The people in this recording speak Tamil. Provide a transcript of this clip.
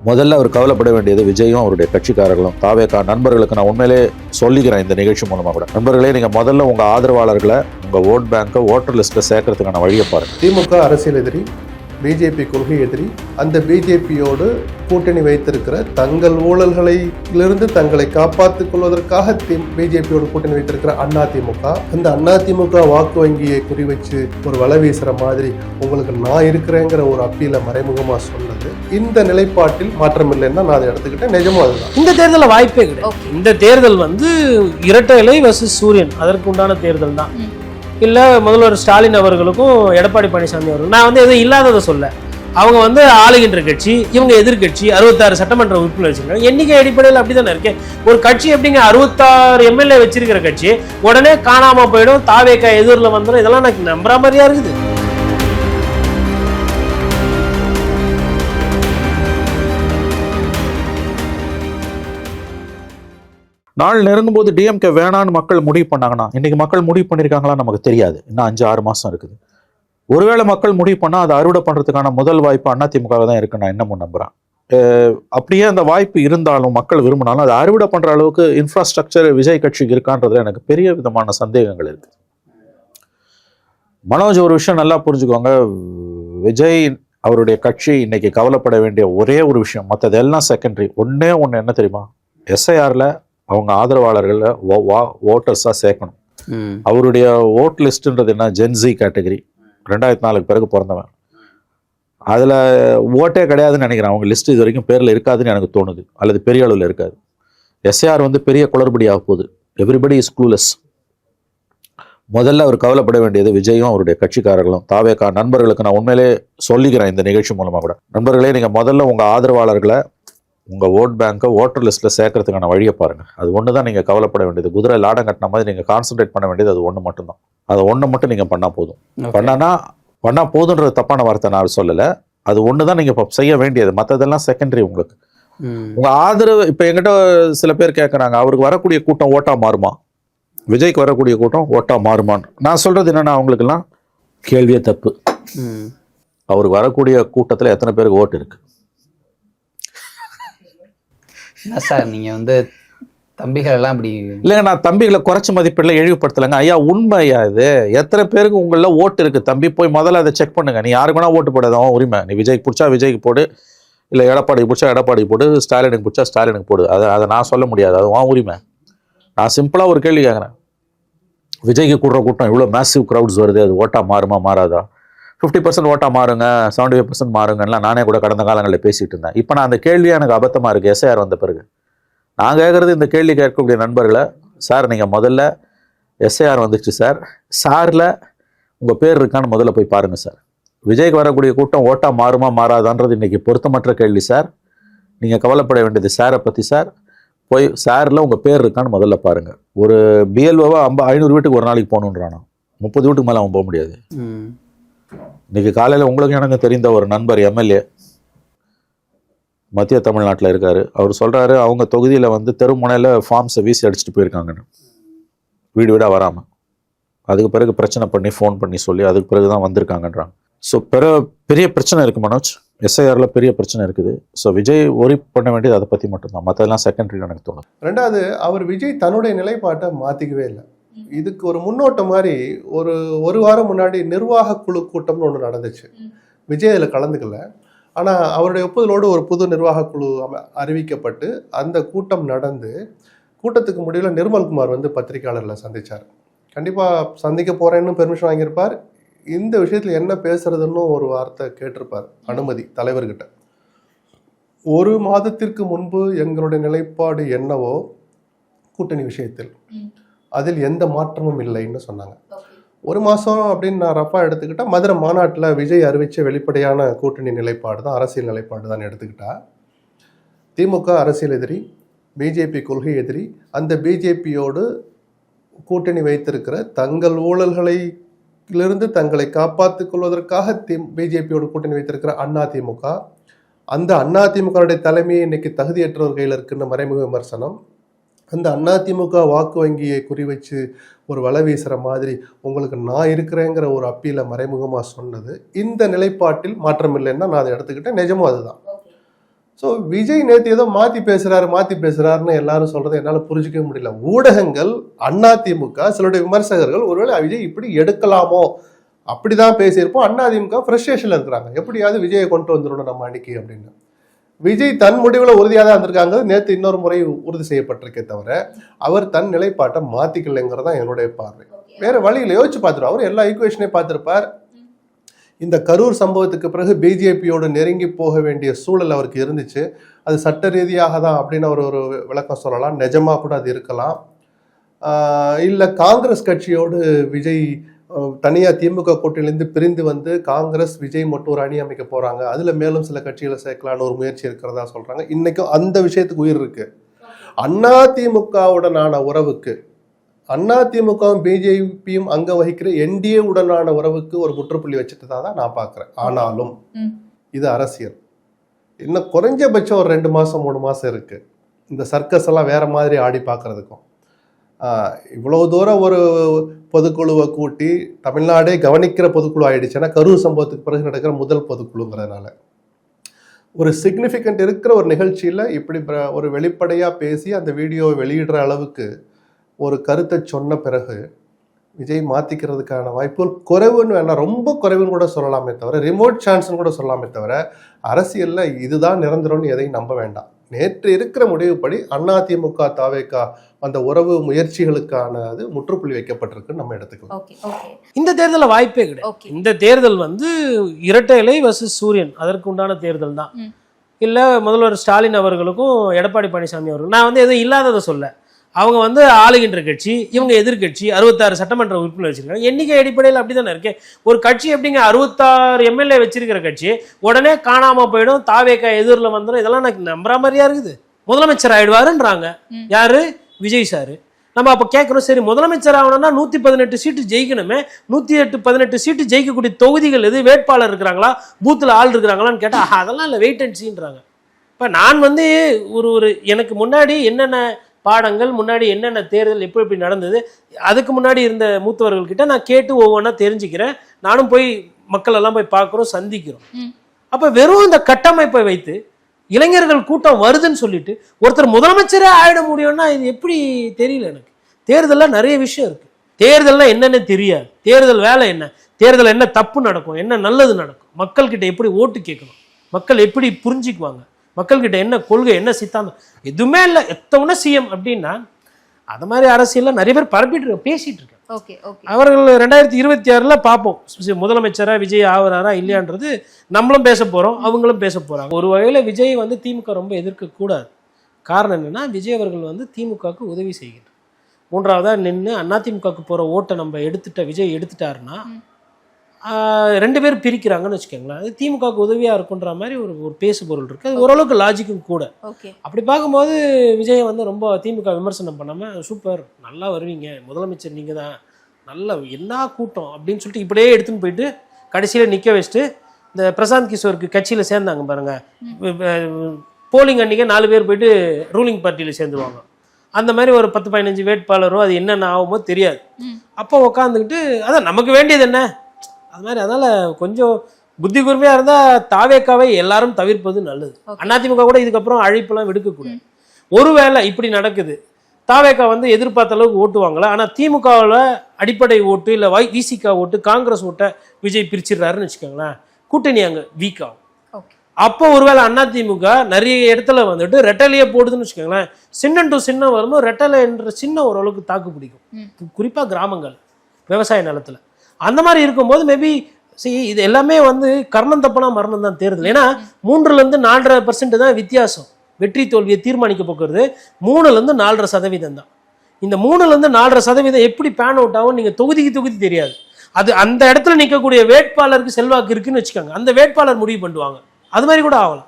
முதல்ல அவர் கவலைப்பட வேண்டியது விஜயும் அவருடைய கட்சிக்காரர்களும் தாவேகா நண்பர்களுக்கு நான் உண்மையிலே சொல்லிக்கிறேன் இந்த நிகழ்ச்சி மூலமாக கூட. நண்பர்களே, நீங்கள் முதல்ல உங்கள் ஆதரவாளர்களை உங்கள் ஓட் பேங்கை ஓட்டர் லிஸ்ட்டில் சேர்க்கறதுக்கான வழியை பாருங்கள். திமுக அரசியல் எதிரி, பிஜேபி கொள்கை எதிரி, அந்த பிஜேபியோடு கூட்டணி வைத்திருக்கிற தங்கள் ஊழல்களிலிருந்து தங்களை காப்பாற்றிக் கொள்வதற்காக பிஜேபியோடு கூட்டணி வைத்திருக்கிற அதிமுக, அந்த அதிமுக வாக்கு வங்கியை குறிவச்சு ஒரு வலை வீசுற மாதிரி உங்களுக்கு நான் இருக்கிறேங்கிற ஒரு அப்பீல மறைமுகமா சொன்னது. இந்த நிலைப்பாட்டில் மாற்றம் இல்லைன்னா நான் அதை எடுத்துக்கிட்டேன். நிஜமும் அதுதான். இந்த தேர்தலில் வாய்ப்பே கிடையாது. இந்த தேர்தல் இரட்டை இலை வர்சஸ் சூரியன், அதற்கு உண்டான தேர்தல் தான். இல்லை முதல்வர் ஸ்டாலின் அவர்களுக்கும் எடப்பாடி பழனிசாமி அவர்கள், நான் எதுவும் இல்லாததை சொல்ல, அவங்க ஆளுகின்ற கட்சி, இவங்க எதிர்கட்சி, 66 சட்டமன்ற உறுப்பினர் வச்சிருக்காங்க. எண்ணிக்கை அடிப்படையில் அப்படித்தானே இருக்கு. ஒரு கட்சி எப்படிங்க 66 எம்எல்ஏ வச்சிருக்கிற கட்சி உடனே காணாம போயிடும், தாவேக்கா எதிரில் வந்துடும், இதெல்லாம் எனக்கு நம்புற மாதிரியா இருக்குது. நாள் நெருங்கும் போது டிஎம்கே வேணான்னு மக்கள் முடிவு பண்ணாங்கன்னா, இன்னைக்கு மக்கள் முடிவு பண்ணியிருக்காங்களா நமக்கு தெரியாது. இன்னும் 5-6 மாசம் இருக்குது. ஒருவேளை மக்கள் முடிவு பண்ணால் அதை அறுவடை பண்ணுறதுக்கான முதல் வாய்ப்பு அதிமுக தான் இருக்கு, நான் இன்னமும் நம்புகிறேன். அப்படியே அந்த வாய்ப்பு இருந்தாலும் மக்கள் விரும்பினாலும் அதை அறுவடை பண்ணுற அளவுக்கு இன்ஃப்ராஸ்ட்ரக்சர் விஜய் கட்சிக்கு இருக்கான்றதுல எனக்கு பெரிய விதமான சந்தேகங்கள் இருக்குது. மனோஜ், ஒரு விஷயம் நல்லா புரிஞ்சுக்கோங்க. விஜய் அவருடைய கட்சி இன்னைக்கு கவலைப்பட வேண்டிய ஒரே ஒரு விஷயம், மற்றதெல்லாம் செகண்டரி. ஒன்று என்ன தெரியுமா? எஸ்ஐஆரில் அவங்க ஆதரவாளர்களை ஓட்டர்ஸாக சேர்க்கணும். அவருடைய ஓட் லிஸ்ட்ன்றது என்ன? ஜென்சி கேட்டகரி, 2004 பிறகு பிறந்தவன். அதில் ஓட்டே கிடையாதுன்னு நினைக்கிறேன். அவங்க லிஸ்ட் இது வரைக்கும் பேரில் இருக்காதுன்னு எனக்கு தோணுது, அல்லது பெரிய அளவில் இருக்காது. எஸ்ஐஆர் பெரிய குளறுபடி ஆக போகுது. Everybody is clueless. முதல்ல அவர் கவலைப்பட வேண்டியது விஜயும் அவருடைய கட்சிக்காரர்களும் தாவேகா நண்பர்களுக்கு நான் உண்மையிலே சொல்லிக்கிறேன் இந்த நிகழ்ச்சி மூலமாக கூட. நண்பர்களே, நீங்கள் முதல்ல உங்கள் ஆதரவாளர்களை உங்கள் ஓட் பேங்கை ஓட்டர் லிஸ்ட்டில் சேர்க்கறதுக்கான வழியை பாருங்கள். அது ஒன்று தான் நீங்கள் கவலைப்பட வேண்டியது. குதிரை லாடம் கட்டின மாதிரி நீங்கள் கான்சன்ட்ரேட் பண்ண வேண்டியது அது ஒன்று மட்டும்தான். அதை ஒன்று மட்டும் நீங்கள் பண்ணால் போதும். பண்ணால் போதுன்றது தப்பான வார்த்தை நான் சொல்லலை. அது ஒன்று தான் நீங்கள் இப்போ செய்ய வேண்டியது. மற்றதெல்லாம் செகண்டரி. உங்களுக்கு உங்கள் ஆதரவு இப்போ எங்கிட்ட சில பேர் கேட்குறாங்க, அவருக்கு வரக்கூடிய கூட்டம் ஓட்டா மாறுமா, விஜய்க்கு வரக்கூடிய கூட்டம் ஓட்டா மாறுமான்னு. நான் சொல்கிறது என்னென்னா, அவங்களுக்கெல்லாம் கேள்வியே தப்பு. அவருக்கு வரக்கூடிய கூட்டத்தில் எத்தனை பேருக்கு ஓட்டு இருக்குது? என்ன சார் நீங்கள் தம்பிகள் எல்லாம் அப்படி இல்லைங்க, நான் தம்பிகளை குறைச்சி மதிப்பீடுல இழிவுபடுத்தலைங்க ஐயா. உண்மை ஐயா. இது எத்தனை பேருக்கு உங்களில் ஓட்டு இருக்குது தம்பி? போய் முதல்ல அதை செக் பண்ணுங்க. நீ யாருக்கு வேணா ஓட்டு போடாத, உரிமை. நீ விஜய்க்கு பிடிச்சா விஜய்க்கு போடு, இல்லை எடப்பாடிக்கு பிடிச்சா எடப்பாடிக்கு போடு, ஸ்டாலினுக்கு பிடிச்சா ஸ்டாலினுக்கு போடு. அதை நான் சொல்ல முடியாது, அது உரிமை. நான் சிம்பிளாக ஒரு கேள்வி கேட்குறேன். விஜய்க்கு கூடுற கூட்டம் இவ்வளோ மேசிவ் க்ரௌட்ஸ் வருது, அது ஓட்டா மாறுமா மாறாதா? 50% ஓட்டா மாறுங்க, 75% மாறுங்கலாம் நானே கூட கடந்த காலங்களில் பேசிகிட்டு இருந்தேன். இப்போ நான் அந்த கேள்வியாக எனக்கு அபத்தமாக இருக்குது எஸ்ஐஆர் வந்த பிறகு. நான் கேட்குறது, இந்த கேள்வி கேட்கக்கூடிய நண்பர்களை, சார் நீங்கள் முதல்ல எஸ்ஐஆர் வந்துச்சு சார், சாரில் உங்கள் பேர் இருக்கான்னு முதல்ல போய் பாருங்கள் சார். விஜய்க்கு வரக்கூடிய கூட்டம் ஓட்டா மாறுமா மாறாதான்றது இன்றைக்கி பொருத்தமற்ற கேள்வி சார். நீங்கள் கவலைப்பட வேண்டியது சாரை பற்றி சார். போய் சாரில் உங்கள் பேர் இருக்கான்னு முதல்ல பாருங்கள். ஒரு பிஎல்ஓவா 500 வீட்டுக்கு ஒரு நாளைக்கு போகணுன்றானா? 30 வீட்டுக்கு மேலே அவன் போக முடியாது. இன்னைக்கு காலையில் உங்களுக்கு எனக்கு தெரிந்த ஒரு நண்பர் எம்எல்ஏ மத்திய தமிழ்நாட்டில் இருக்காரு. அவர் சொல்கிறாரு, அவங்க தொகுதியில் தெருமுனையில் ஃபார்ம்ஸை வீசி அடிச்சுட்டு போயிருக்காங்கன்னு, வீடு வீடாக வராமல். அதுக்கு பிறகு பிரச்சனை பண்ணி ஃபோன் பண்ணி சொல்லி அதுக்கு பிறகு தான் வந்திருக்காங்கன்றாங்க. ஸோ பெரிய பிரச்சனை இருக்குது மனோஜ். எஸ்ஐஆரில் பெரிய பிரச்சனை இருக்குது. ஸோ விஜய் ஒரி பண்ண வேண்டியது அதை பற்றி மட்டும்தான், மற்றதெல்லாம் செகண்டரி எனக்கு தோணும். ரெண்டாவது, அவர் விஜய் தன்னுடைய நிலைப்பாட்டை மாற்றிக்கவே இல்லை. இதுக்கு ஒரு முன்னோட்டம் மாதிரி ஒரு வாரம் முன்னாடி நிர்வாக குழு கூட்டம்னு ஒன்று நடந்துச்சு. விஜய் அதில் கலந்துக்கல. ஆனால் அவருடைய ஒப்புதலோடு ஒரு புது நிர்வாக குழு அறிவிக்கப்பட்டு அந்த கூட்டம் நடந்து, கூட்டத்துக்கு முடிவில் நிர்மல்குமார் பத்திரிகையாளர்களை சந்தித்தார். கண்டிப்பாக சந்திக்க போகிறேன்னு பெர்மிஷன் வாங்கியிருப்பார். இந்த விஷயத்தில் என்ன பேசுறதுன்னு ஒரு வார்த்தை கேட்டிருப்பார், அனுமதி தலைவர்கிட்ட. 1 மாதத்திற்கு முன்பு எங்களுடைய நிலைப்பாடு என்னவோ கூட்டணி விஷயத்தில், அதில் எந்த மாற்றமும் இல்லைன்னு சொன்னாங்க. 1 மாதம் அப்படின்னு நான் ரஃபா எடுத்துக்கிட்டா, மதுரை மாநாட்டில் விஜய் அறிவித்த வெளிப்படையான கூட்டணி நிலைப்பாடு தான், அரசியல் நிலைப்பாடு தான் எடுத்துக்கிட்டா. திமுக அரசியல் எதிரி, பிஜேபி கொள்கை எதிரி, அந்த பிஜேபியோடு கூட்டணி வைத்திருக்கிற தங்கள் ஊழல்களிலிருந்து தங்களை காப்பாற்றிக் கொள்வதற்காக பிஜேபியோடு கூட்டணி வைத்திருக்கிற அதிமுக, அந்த அதிமுகவுடைய தலைமையை இன்னைக்கு தகுதியற்றவர் கையில் இருக்குன்னு மறைமுக விமர்சனம். அந்த அதிமுக வாக்கு வங்கியை குறிவச்சு ஒரு வலை வீசுற மாதிரி உங்களுக்கு நான் இருக்கிறேங்கிற ஒரு அப்பீல மறைமுகமாக சொன்னது. இந்த நிலைப்பாட்டில் மாற்றம் இல்லைன்னா நான் அதை எடுத்துக்கிட்டேன். நிஜமும் அதுதான். ஸோ விஜய் நேற்று ஏதோ மாற்றி பேசுகிறாருன்னு எல்லாரும் சொல்கிறத என்னால் புரிஞ்சிக்கவே முடியல. ஊடகங்கள், அதிமுக, சிலருடைய விமர்சகர்கள் ஒருவேளை விஜய் இப்படி எடுக்கலாமோ அப்படிதான் பேசியிருப்போம். அதிமுக ஃப்ரஸ்ட்ரேஷனில் இருக்கிறாங்க, எப்படியாவது விஜயை கொண்டு வந்துடணும் நம்ம அன்னைக்கு அப்படின்னு. விஜய் தன் முடிவில் உறுதியாக தான் இருந்திருக்காங்க. நேற்று இன்னொரு முறை உறுதி செய்யப்பட்டிருக்கே தவிர அவர் தன் நிலைப்பாட்டை மாற்றிக்கலைங்கிறது தான் என்னுடைய பார்வை. வேறு வழியில் யோசிச்சு பார்த்துருவார். அவர் எல்லா ஈக்குவேஷனையும் பார்த்துருப்பார். இந்த கரூர் சம்பவத்துக்கு பிறகு பிஜேபியோடு நெருங்கி போக வேண்டிய சூழல் அவருக்கு இருந்துச்சு. அது சட்ட ரீதியாக தான் அப்படின்னு அவர் ஒரு விளக்கம் சொல்லலாம். நிஜமாக கூட அது இருக்கலாம். இல்லை காங்கிரஸ் கட்சியோடு விஜய் தனியாக திமுக கூட்டணியிலேருந்து பிரிந்து வந்து காங்கிரஸ் விஜய் மட்டும் ஒரு அணி அமைக்க போகிறாங்க, அதில் மேலும் சில கட்சிகளை சேர்க்கலான்னு ஒரு முயற்சி இருக்கிறதா சொல்கிறாங்க. இன்றைக்கும் அந்த விஷயத்துக்கு உயிர் இருக்குது. அதிமுகவுடனான உறவுக்கு, அதிமுகவும் பிஜேபியும் அங்க வகிக்கிற என்டிஏ உடனான உறவுக்கு ஒரு முற்றுப்புள்ளி வச்சுட்டு தான் நான் பார்க்குறேன். ஆனாலும் இது அரசியல். இன்னும் குறைஞ்சபட்சம் ஒரு 2 மாதம் 3 மாதம் இருக்குது இந்த சர்க்கஸ் எல்லாம் வேற மாதிரி ஆடி பார்க்கறதுக்கும். இவ்வளவு தூரம் ஒரு பொதுக்குழுவை கூட்டி தமிழ்நாடே கவனிக்கிற பொதுக்குழு ஆயிடுச்சுன்னா கரூர் சம்பவத்துக்கு பிறகு நடக்கிற முதல் பொதுக்குழுங்கிறதுனால ஒரு சிக்னிஃபிகண்ட் இருக்கிற ஒரு நிகழ்ச்சியில் இப்படி ஒரு வெளிப்படையாக பேசி அந்த வீடியோவை வெளியிடுற அளவுக்கு ஒரு கருத்தை சொன்ன பிறகு விஜய் மாற்றிக்கிறதுக்கான வாய்ப்புகள் குறைவுன்னு வேணாம், ரொம்ப குறைவுன்னு கூட சொல்லலாமே தவிர, ரிமோட் சான்ஸ்ன்னு கூட சொல்லலாமே தவிர, அரசியலில் இதுதான் நிரந்தரம்னு எதையும் நம்ப வேண்டாம். நேற்று இருக்கிற முடிவுப்படி அதிமுக தாவேகா அந்த உறவு முயற்சிகளுக்கானது முற்றுப்புள்ளி வைக்கப்பட்டிருக்குன்னு நம்ம எடுத்துக்கலாம். இந்த தேர்தலில் வாய்ப்பே கிடையாது. இந்த தேர்தல் வந்து இரட்டை இலை வர்சஸ் சூரியன், அதற்கு உண்டான தேர்தல் தான். இல்லை முதல்வர் ஸ்டாலின் அவர்களுக்கும் எடப்பாடி பழனிசாமி அவர்கள், நான் வந்து எதுவும் இல்லாததை சொல்ல, அவங்க வந்து ஆளுகின்ற கட்சி, இவங்க எதிர்கட்சி, 66 சட்டமன்ற உறுப்பினர் வச்சிருக்காங்க. எண்ணிக்கை அடிப்படையில் அப்படி தானே இருக்கு. ஒரு கட்சி எப்படிங்க 66 எம்எல்ஏ வச்சிருக்கிற கட்சி உடனே காணாம போயிடும், தாவேக்கா எதிரில் வந்துடும், இதெல்லாம் எனக்கு நம்புற மாதிரியா இருக்குது. முதலமைச்சர் ஆயிடுவாருன்றாங்க யாரு? விஜய் சாரு. நம்ம அப்போ கேட்குறோம், சரி முதலமைச்சர் ஆகணும்னா 118 சீட்டு ஜெயிக்கணுமே, 118 சீட்டு ஜெயிக்கக்கூடிய தொகுதிகள் எது, வேட்பாளர் இருக்கிறாங்களா, பூத்தில் ஆள் இருக்கிறாங்களான்னு கேட்டால் அதெல்லாம் இல்லை, வெயிட் அண்ட் சீன்றாங்க. இப்போ நான் வந்து ஒரு எனக்கு முன்னாடி என்னென்ன பாடங்கள், முன்னாடி என்னென்ன தேர்தல் எப்படி எப்படி நடந்தது, அதுக்கு முன்னாடி இருந்த மூத்தவர்கள்கிட்ட நான் கேட்டு ஒவ்வொன்றா தெரிஞ்சுக்கிறேன். நானும் போய் மக்கள் எல்லாம் போய் பார்க்குறோம், சந்திக்கிறோம். அப்போ வெறும் இந்த கட்டமைப்பை வைத்து இளைஞர்கள் கூட்டம் வருதுன்னு சொல்லிட்டு ஒருத்தர் முதலமைச்சரே ஆயிட முடியும்னா இது எப்படி தெரியல எனக்கு. தேர்தலில் நிறைய விஷயம் இருக்கு. தேர்தலில் என்னென்ன தெரியாது, தேர்தல் வேலை என்ன, தேர்தல் என்ன தப்பு நடக்கும், என்ன நல்லது நடக்கும், மக்கள்கிட்ட எப்படி ஓட்டு கேட்கணும், மக்கள் எப்படி புரிஞ்சுக்குவாங்க, மக்கள்கிட்ட என்ன கொள்கை, என்ன சித்தாந்தம், எதுவுமே இல்லை. எத்தவொன்னே சிஎம் அப்படின்னா அது மாதிரி அரசியலில் நிறைய பேர் பரப்பிட்டு பேசிட்டு இருக்காங்க. அவர்கள் 2026 பார்ப்போம் முதலமைச்சரா விஜய் ஆகிறாரா இல்லையான்றது. நம்மளும் பேச போகிறோம், அவங்களும் பேச போகிறாங்க. ஒரு வகையில் விஜய் வந்து திமுக ரொம்ப எதிர்க்கக்கூடாது. காரணம் என்னென்னா, விஜய் அவர்கள் வந்து திமுகவுக்கு உதவி செய்கிறார். மூன்றாவதாக நின்று அதிமுகவுக்கு போகிற ஓட்டை நம்ம விஜய் எடுத்துட்டாருன்னா 2 பேர் பிரிக்கிறாங்கன்னு வச்சுக்கோங்களேன். அது திமுகவுக்கு உதவியாக இருக்குன்ற மாதிரி ஒரு பேசு பொருள் இருக்குது. அது ஓரளவுக்கு லாஜிக்கும் கூட. அப்படி பார்க்கும்போது விஜய் வந்து ரொம்ப திமுக விமர்சனம் பண்ணாமல், சூப்பர் நல்லா வருவீங்க, முதலமைச்சர் நீங்கள் தான், நல்ல என்ன கூட்டம் அப்படின்னு சொல்லிட்டு இப்படியே எடுத்துன்னு போயிட்டு கடைசியில் நிற்க வச்சுட்டு இந்த பிரசாந்த் கிஷோருக்கு கட்சியில் சேர்ந்தாங்க பாருங்க. போலிங் அன்றைக்கே 4 பேர் போயிட்டு ரூலிங் பார்ட்டியில் சேர்ந்துருவாங்க. அந்த மாதிரி ஒரு 10-15 வேட்பாளரோ அது என்னென்ன ஆகுமோ தெரியாது. அப்போ உட்காந்துக்கிட்டு அதான் நமக்கு வேண்டியது என்ன அது மாதிரி. அதனால் கொஞ்சம் புத்தி கூர்மையாக இருந்தால் தாவேக்காவை எல்லாரும் தவிர்ப்பது நல்லது. அதிமுக கூட இதுக்கப்புறம் அழைப்பெல்லாம் விடுக்கக்கூடாது. ஒருவேளை இப்படி நடக்குது, தாவேக்கா வந்து எதிர்பார்த்த அளவுக்கு ஓட்டுவாங்களா, ஆனால் திமுகவில் அடிப்படை ஓட்டு இல்லை விசிகா ஓட்டு, காங்கிரஸ் ஓட்டை விஜய் பிரிச்சிடுறாருன்னு வச்சுக்கோங்களேன், கூட்டணி அங்கே வீக் ஆகும். அப்போ ஒருவேளை அதிமுக நிறைய இடத்துல வந்துட்டு ரெட்டலையே போடுதுன்னு வச்சுக்கோங்களேன், சின்னம் டு சின்னம் வரும்போது ரெட்டலை என்ற சின்னம் ஓரளவுக்கு தாக்கு பிடிக்கும், குறிப்பாக கிராமங்கள் விவசாய நிலத்தில். அந்த மாதிரி இருக்கும்போது மேபி இது எல்லாமே வந்து கர்ணம் தப்பனா மரணம் தான் தேர்தல். ஏன்னா 3% 4.5% தான் வித்தியாசம். வெற்றி தோல்வியை தீர்மானிக்க போகிறது 3% 4.5% தான். இந்த 3% 4.5% எப்படி பேன் அவுட் ஆகும் நீங்கள் தொகுதி தெரியாது. அது அந்த இடத்துல நிற்கக்கூடிய வேட்பாளருக்கு செல்வாக்கு இருக்குன்னு வச்சுக்கோங்க, அந்த வேட்பாளர் முடிவு பண்ணுவாங்க. அது மாதிரி கூட ஆகலாம்.